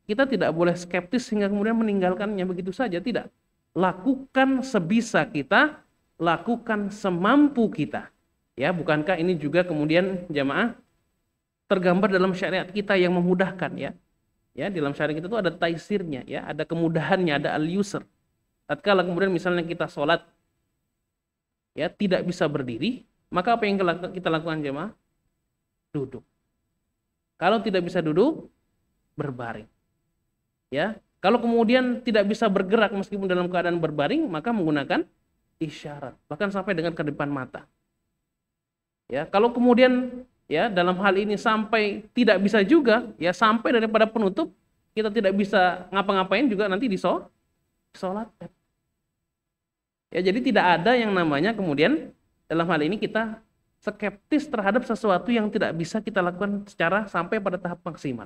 kita tidak boleh skeptis sehingga kemudian meninggalkannya begitu saja, tidak. Lakukan sebisa kita, lakukan semampu kita. Ya, bukankah ini juga kemudian jamaah tergambar dalam syariat kita yang memudahkan ya. Ya, dalam syariat kita itu ada taisirnya ya, ada kemudahannya, ada al-yusr. Tatkala kemudian misalnya kita sholat ya tidak bisa berdiri, maka apa yang kita lakukan jemaah? Duduk. Kalau tidak bisa duduk, berbaring. Ya, kalau kemudian tidak bisa bergerak meskipun dalam keadaan berbaring, maka menggunakan isyarat, bahkan sampai dengan kedipan mata. Ya, kalau kemudian ya dalam hal ini sampai tidak bisa juga, ya sampai daripada penutup, kita tidak bisa ngapa-ngapain juga nanti sholat. Ya, jadi tidak ada yang namanya kemudian dalam hal ini kita skeptis terhadap sesuatu yang tidak bisa kita lakukan secara sampai pada tahap maksimal.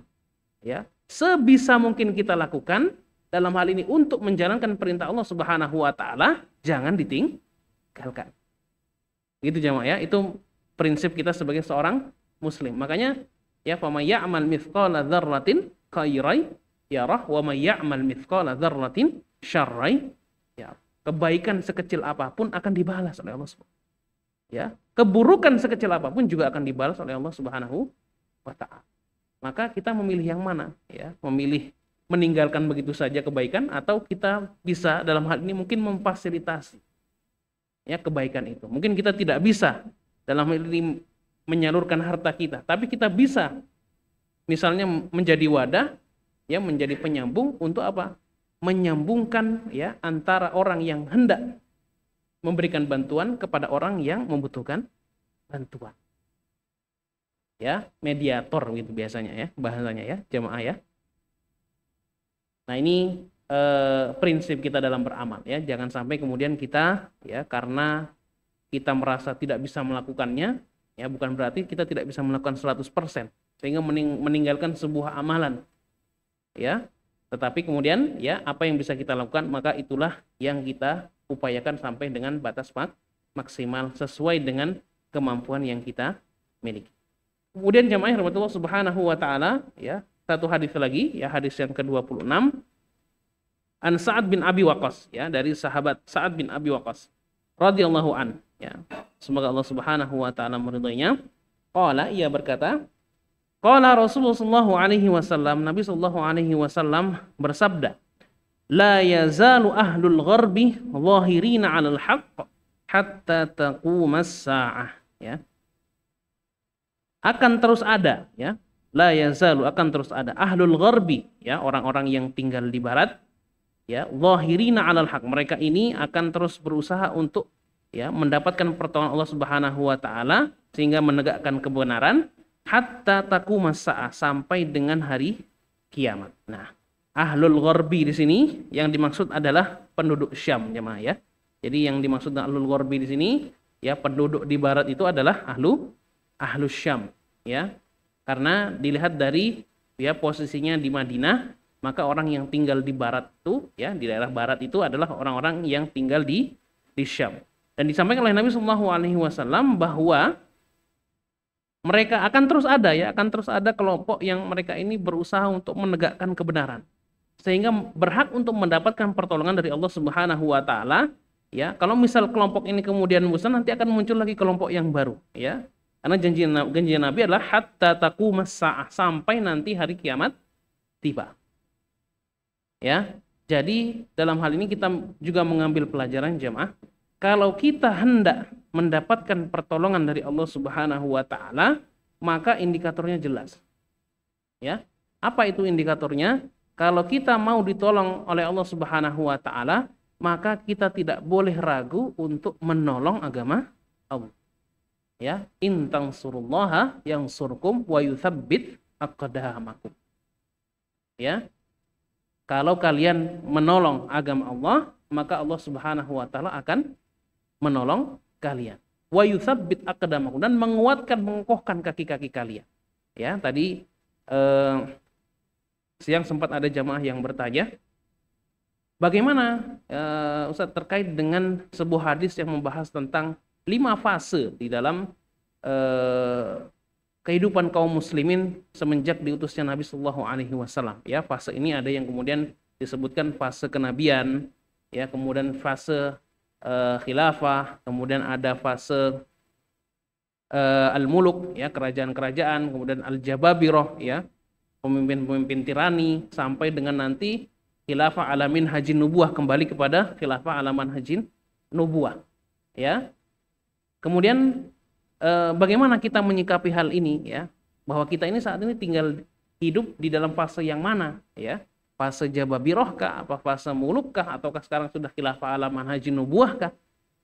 Ya, sebisa mungkin kita lakukan dalam hal ini untuk menjalankan perintah Allah Subhanahu wa taala, jangan ditinggalkan. Gitu jemaah ya, itu prinsip kita sebagai seorang muslim. Makanya ya, fa may ya'mal mithqala dzarratin khairan yarah wa may ya'mal mithqala dzarratin syarran ya. Kebaikan sekecil apapun akan dibalas oleh Allah Subhanahu. Ya, keburukan sekecil apapun juga akan dibalas oleh Allah Subhanahu wa taala. Maka kita memilih yang mana? Ya, memilih meninggalkan begitu saja kebaikan, atau kita bisa dalam hal ini mungkin memfasilitasi ya kebaikan itu. Mungkin kita tidak bisa dalam hal ini menyalurkan harta kita, tapi kita bisa misalnya menjadi wadah ya, menjadi penyambung untuk apa? Menyambungkan ya antara orang yang hendak memberikan bantuan kepada orang yang membutuhkan bantuan. Ya, mediator gitu biasanya ya, bahasanya ya, jemaah ya. Nah, ini prinsip kita dalam beramal ya. Jangan sampai kemudian kita ya karena kita merasa tidak bisa melakukannya, ya bukan berarti kita tidak bisa melakukan 100% sehingga meninggalkan sebuah amalan. Ya. Tetapi kemudian ya apa yang bisa kita lakukan, maka itulah yang kita upayakan sampai dengan batas maksimal sesuai dengan kemampuan yang kita miliki. Kemudian jamaah rahmatullah subhanahu wa ta'ala ya, satu hadis lagi ya, hadis yang ke-26 an Sa'ad bin Abi Waqqas ya, dari sahabat Sa'ad bin Abi Waqqas radhiyallahu an ya, semoga Allah subhanahu wa ta'ala meridainya. Qala, ia berkata, qala Rasulullah sallallahu alaihi wasallam, Nabi sallallahu alaihi wasallam bersabda, la yazalu ahlul gharbi zahirina 'alal haqq hatta taqumas sa'ah ya. Akan terus ada ya, la yazalu, akan terus ada ahlul gharbi ya, orang-orang yang tinggal di barat ya, zahirina 'alal haqq, mereka ini akan terus berusaha untuk ya, mendapatkan pertolongan Allah Subhanahu wa taala sehingga menegakkan kebenaran hatta taqumas saah, sampai dengan hari kiamat. Nah, ahlul gharbi di sini yang dimaksud adalah penduduk Syam, jemaah ya. Jadi yang dimaksud ahlul gharbi di sini ya, penduduk di barat itu adalah ahlus Syam ya. Karena dilihat dari ya posisinya di Madinah, maka orang yang tinggal di barat itu ya, di daerah barat itu adalah orang-orang yang tinggal di Syam. Dan disampaikan oleh Nabi Shallallahu alaihi wasallam bahwa mereka akan terus ada ya, akan terus ada kelompok yang mereka ini berusaha untuk menegakkan kebenaran. Sehingga berhak untuk mendapatkan pertolongan dari Allah Subhanahu wa taala ya. Kalau misal kelompok ini kemudian musnah, nanti akan muncul lagi kelompok yang baru ya. Karena janji Nabi adalah hatta taqumas saah, sampai nanti hari kiamat tiba. Ya. Jadi dalam hal ini kita juga mengambil pelajaran jemaah, kalau kita hendak mendapatkan pertolongan dari Allah Subhanahu wa taala, maka indikatornya jelas. Ya. Apa itu indikatornya? Kalau kita mau ditolong oleh Allah Subhanahu wa taala, maka kita tidak boleh ragu untuk menolong agama Allah. Ya, in tansurullaha yansurkum wa yutsabbit aqdamakum. Ya. Kalau kalian menolong agama Allah, maka Allah Subhanahu wa taala akan menolong kalian. Wa yutsabbit aqdamakum, dan menguatkan, mengokohkan kaki-kaki kalian. Ya, tadi siang sempat ada jamaah yang bertanya, bagaimana Ustaz terkait dengan sebuah hadis yang membahas tentang 5 fase di dalam kehidupan kaum muslimin semenjak diutusnya Nabi Sallallahu Alaihi Wasallam. Ya, fase ini ada yang kemudian disebutkan fase kenabian, ya, kemudian fase khilafah, kemudian ada fase al-muluk, ya, kerajaan-kerajaan, kemudian al-jababirah, ya, pemimpin-pemimpin tirani, sampai dengan nanti khilafah alamin haji nubuah, kembali kepada khilafah alaman haji nubuah. Ya. Kemudian bagaimana kita menyikapi hal ini ya, bahwa kita ini saat ini tinggal hidup di dalam fase yang mana ya? Fase jababirah kah, apa fase muluk kah, ataukah sekarang sudah khilafah alaman haji nubuah kah?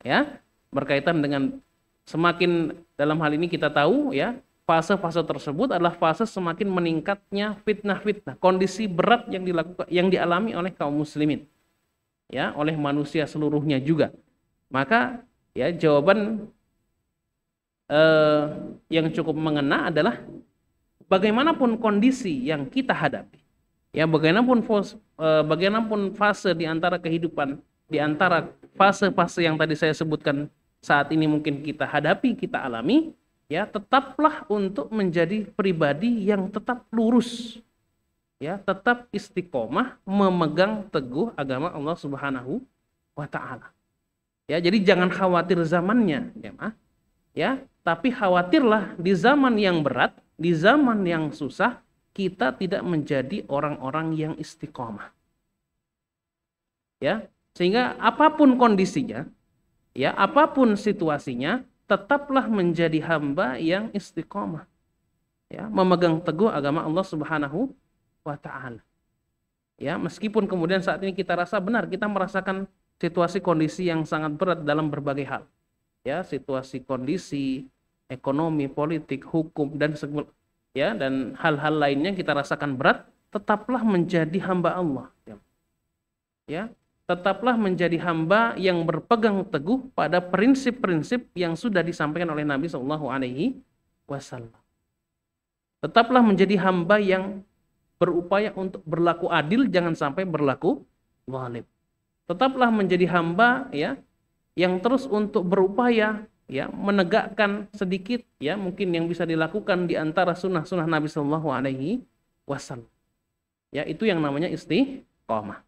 Ya, berkaitan dengan semakin dalam hal ini kita tahu ya, fase-fase tersebut adalah fase semakin meningkatnya fitnah-fitnah, kondisi berat yang dialami oleh kaum muslimin. Ya, oleh manusia seluruhnya juga. Maka ya jawaban yang cukup mengena adalah bagaimanapun kondisi yang kita hadapi, ya, bagaimanapun fase di antara kehidupan, di antara fase-fase yang tadi saya sebutkan saat ini mungkin kita hadapi, kita alami, ya, tetaplah untuk menjadi pribadi yang tetap lurus, ya, tetap istiqomah memegang teguh agama Allah Subhanahu wa taala. Ya, jadi jangan khawatir zamannya, ya, tapi khawatirlah di zaman yang berat, di zaman yang susah, kita tidak menjadi orang-orang yang istiqomah. Ya, sehingga apapun kondisinya, ya, apapun situasinya, tetaplah menjadi hamba yang istiqomah. Ya, memegang teguh agama Allah Subhanahu wa taala. Ya, meskipun kemudian saat ini kita rasa benar, kita merasakan situasi kondisi yang sangat berat dalam berbagai hal. Ya, situasi kondisi ekonomi, politik, hukum, dan dan hal-hal lainnya kita rasakan berat, tetaplah menjadi hamba Allah. Ya, tetaplah menjadi hamba yang berpegang teguh pada prinsip-prinsip yang sudah disampaikan oleh Nabi Shallallahu Alaihi Wasallam. Tetaplah menjadi hamba yang berupaya untuk berlaku adil, jangan sampai berlaku zalim. Tetaplah menjadi hamba ya yang terus untuk berupaya ya menegakkan sedikit ya mungkin yang bisa dilakukan di antara sunnah-sunnah Nabi Shallallahu Alaihi Wasallam. Ya, itu yang namanya istiqomah.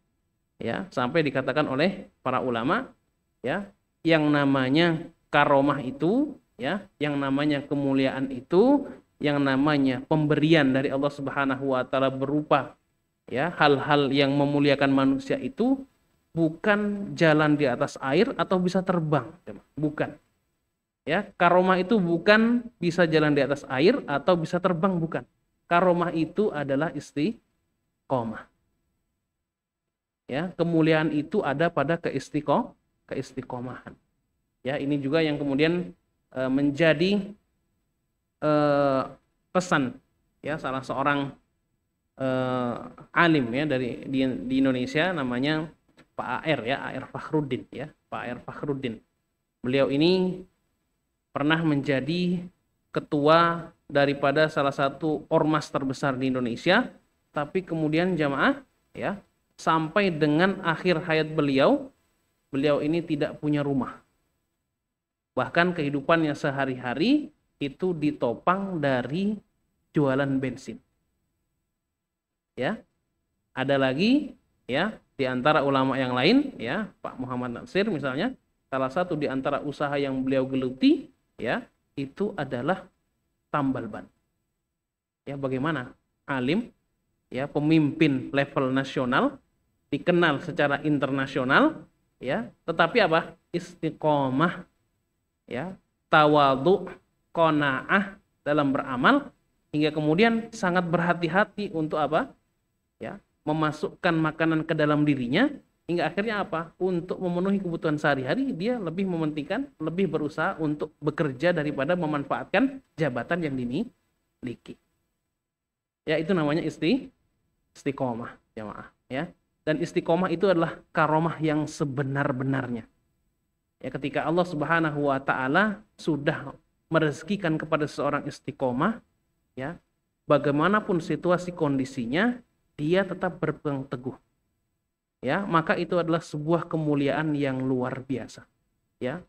Ya, sampai dikatakan oleh para ulama ya, yang namanya karomah itu ya, yang namanya kemuliaan itu, yang namanya pemberian dari Allah Subhanahu wa taala berupa ya hal-hal yang memuliakan manusia itu bukan jalan di atas air atau bisa terbang, bukan. Ya, karomah itu bukan bisa jalan di atas air atau bisa terbang, bukan. Karomah itu adalah istiqomah. Ya, kemuliaan itu ada pada keistiqomahan. Ya, ini juga yang kemudian menjadi pesan ya salah seorang alim ya di Indonesia, namanya Pak AR ya, AR Fakhruddin ya, Pak AR Fakhruddin. Beliau ini pernah menjadi ketua daripada salah satu ormas terbesar di Indonesia, tapi kemudian jamaah ya, sampai dengan akhir hayat beliau ini tidak punya rumah. Bahkan kehidupannya sehari-hari itu ditopang dari jualan bensin. Ya. Ada lagi ya di antara ulama yang lain ya, Pak Muhammad Natsir misalnya, salah satu di antara usaha yang beliau geluti ya, itu adalah tambal ban. Ya, bagaimana alim ya, pemimpin level nasional, dikenal secara internasional ya, tetapi apa? Istiqomah ya, tawadhu, qanaah dalam beramal, hingga kemudian sangat berhati-hati untuk apa? Ya, memasukkan makanan ke dalam dirinya, hingga akhirnya apa? Untuk memenuhi kebutuhan sehari-hari dia lebih mementingkan, lebih berusaha untuk bekerja daripada memanfaatkan jabatan yang dimiliki. Ya, itu namanya istiqomah jamaah ya. Dan istiqomah itu adalah karomah yang sebenar-benarnya. Ya, ketika Allah Subhanahu wa taala sudah merezekikan kepada seorang istiqomah ya, bagaimanapun situasi kondisinya dia tetap berpegang teguh. Ya, maka itu adalah sebuah kemuliaan yang luar biasa. Ya.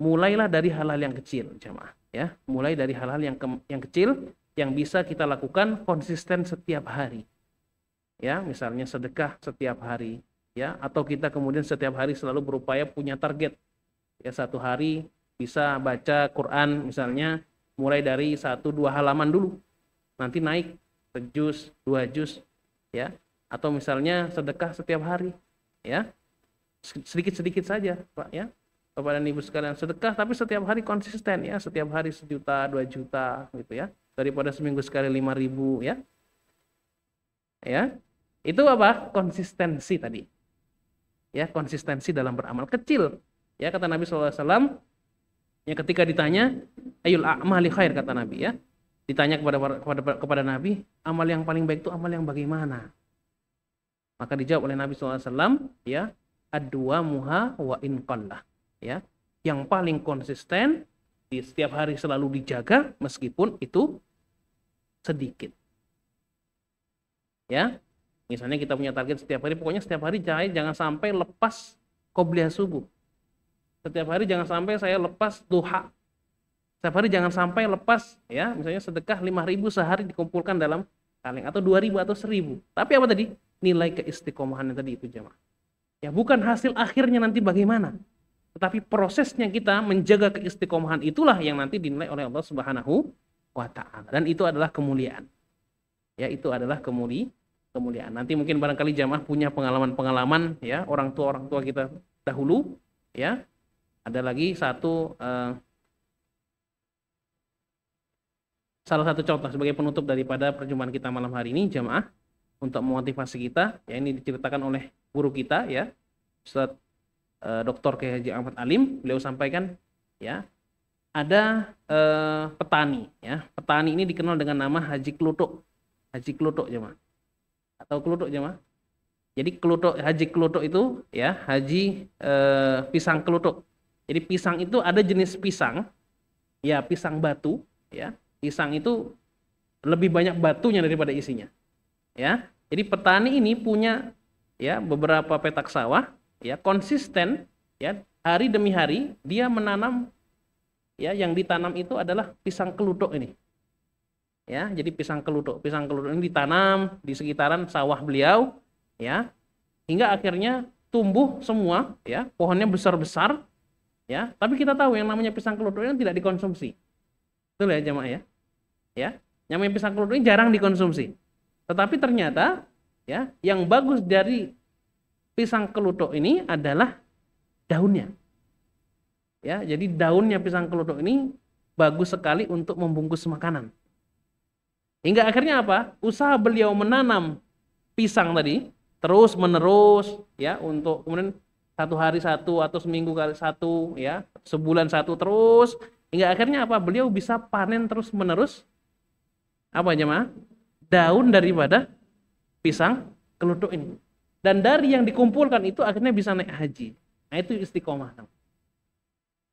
Mulailah dari hal-hal yang kecil, jamaah, ya. Mulai dari hal-hal yang kecil yang bisa kita lakukan konsisten setiap hari. Ya, misalnya sedekah setiap hari, ya, atau kita kemudian setiap hari selalu berupaya punya target. Ya, satu hari bisa baca Quran misalnya mulai dari 1-2 halaman dulu. Nanti naik sejuz, 2 juz. Ya, atau misalnya sedekah setiap hari ya, sedikit-sedikit saja Pak ya, Bapak dan Ibu sekalian, sedekah tapi setiap hari konsisten ya, setiap hari 1 juta 2 juta gitu ya, daripada seminggu sekali 5.000 ya. Ya, itu apa? Konsistensi tadi ya, konsistensi dalam beramal kecil ya. Kata Nabi SAW ya, ketika ditanya ayul a'mali khair, kata Nabi ya, ditanya kepada Nabi, amal yang paling baik itu amal yang bagaimana? Maka dijawab oleh Nabi SAW ya, ad-duwamuha wa in qallah ya, yang paling konsisten di setiap hari selalu dijaga meskipun itu sedikit. Ya, misalnya kita punya target setiap hari, pokoknya setiap hari jangan sampai lepas qobliyah subuh. Setiap hari jangan sampai saya lepas duha. Setiap hari jangan sampai lepas ya, misalnya sedekah 5.000 sehari dikumpulkan dalam kaleng, atau 2.000 atau 1.000. Tapi apa tadi? Nilai keistiqomahannya tadi itu jemaah. Ya, bukan hasil akhirnya nanti bagaimana, tetapi prosesnya kita menjaga keistiqomahan itulah yang nanti dinilai oleh Allah Subhanahu wa taala, dan itu adalah kemuliaan. Ya, itu adalah kemuliaan. Nanti mungkin barangkali jamaah punya pengalaman-pengalaman ya, orang tua kita dahulu ya. Ada lagi salah satu contoh sebagai penutup daripada perjumpaan kita malam hari ini jamaah, untuk memotivasi kita ya, ini diceritakan oleh guru kita ya, Ustaz Dr. Kiai Haji Ahmad Alim. Beliau sampaikan ya, ada petani ya. Petani ini dikenal dengan nama Haji Kluthuk. Haji Kluthuk jemaah. Atau Kluthuk jemaah. Jadi Kluthuk, Haji Kluthuk itu ya, haji pisang Kluthuk. Jadi pisang itu ada jenis pisang ya, pisang batu ya. Pisang itu lebih banyak batunya daripada isinya. Ya. Jadi petani ini punya ya beberapa petak sawah ya, konsisten ya, hari demi hari dia menanam ya, yang ditanam itu adalah pisang Kluthuk ini. Ya, jadi pisang Kluthuk ini ditanam di sekitaran sawah beliau ya, hingga akhirnya tumbuh semua ya, pohonnya besar-besar ya. Tapi kita tahu yang namanya pisang Kluthuk ini tidak dikonsumsi. Betul ya jemaah ya? Ya, namanya pisang Kluthuk ini jarang dikonsumsi. Tetapi ternyata ya, yang bagus dari pisang Kluthuk ini adalah daunnya. Ya, jadi daunnya pisang Kluthuk ini bagus sekali untuk membungkus makanan. Hingga akhirnya apa? Usaha beliau menanam pisang tadi terus menerus ya, untuk kemudian satu hari satu atau seminggu kali satu, ya, sebulan satu terus, hingga akhirnya apa? Beliau bisa panen terus menerus apa jemaah? Daun daripada pisang kelutuk ini. Dan dari yang dikumpulkan itu akhirnya bisa naik haji. Nah, itu istiqomah.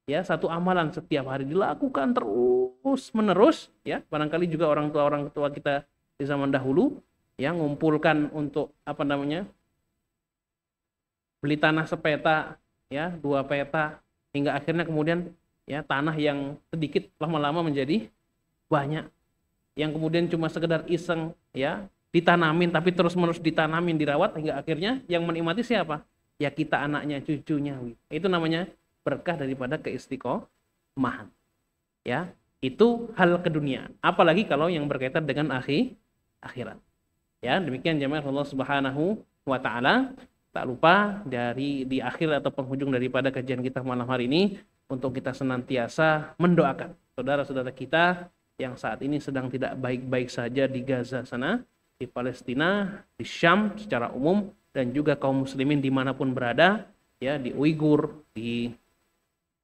Ya, satu amalan setiap hari dilakukan terus menerus, ya. Barangkali juga orang tua kita di zaman dahulu yang ngumpulkan untuk apa namanya? Beli tanah sepeta, ya, 2 peta, hingga akhirnya kemudian ya tanah yang sedikit lama-lama menjadi banyak. Yang kemudian cuma sekedar iseng, ya, ditanamin tapi terus-menerus ditanamin, dirawat, hingga akhirnya yang menikmati siapa? Ya kita, anaknya, cucunya. Itu namanya berkah daripada keistiqomahan. Ya, itu hal keduniaan. Apalagi kalau yang berkaitan dengan akhirat. Ya, demikian jemaah Allah Subhanahu wa taala. Tak lupa di akhir atau penghujung daripada kajian kita malam hari ini untuk kita senantiasa mendoakan saudara-saudara kita yang saat ini sedang tidak baik-baik saja di Gaza sana, di Palestina, di Syam secara umum, dan juga kaum muslimin dimanapun berada, ya, di Uighur, di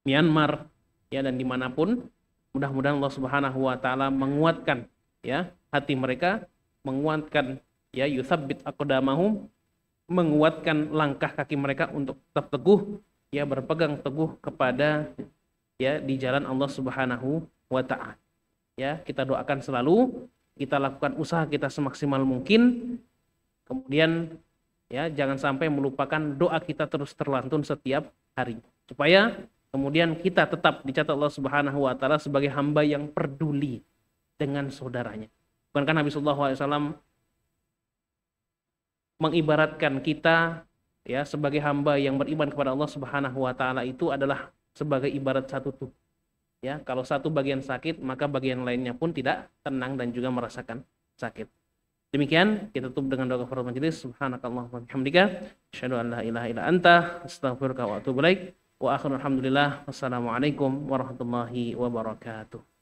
Myanmar, ya, dan dimanapun. Mudah-mudahan Allah Subhanahu wa taala menguatkan, ya, hati mereka, menguatkan, ya, yutsabbit aqdamahum, menguatkan langkah kaki mereka untuk tetap teguh, ya, berpegang teguh kepada, ya, di jalan Allah Subhanahu wa taala. Ya, kita doakan selalu, kita lakukan usaha kita semaksimal mungkin. Kemudian, ya, jangan sampai melupakan doa kita terus terlantun setiap hari, supaya kemudian kita tetap dicatat Allah Subhanahu wa taala sebagai hamba yang peduli dengan saudaranya. Bukankah Nabi sallallahu alaihi wasallam mengibaratkan kita, ya, sebagai hamba yang beriman kepada Allah Subhanahu wa taala itu adalah sebagai ibarat satu tubuh. Ya, kalau satu bagian sakit, maka bagian lainnya pun tidak tenang dan juga merasakan sakit. Demikian kita tutup dengan doa kafaratul majelis. Subhanakallahumma wa bihamdika, asyhadu an la ilaha illa anta, astaghfiruka wa atubu ilaik. Wa akhiru alhamdulillah. Wassalamualaikum warahmatullahi wabarakatuh.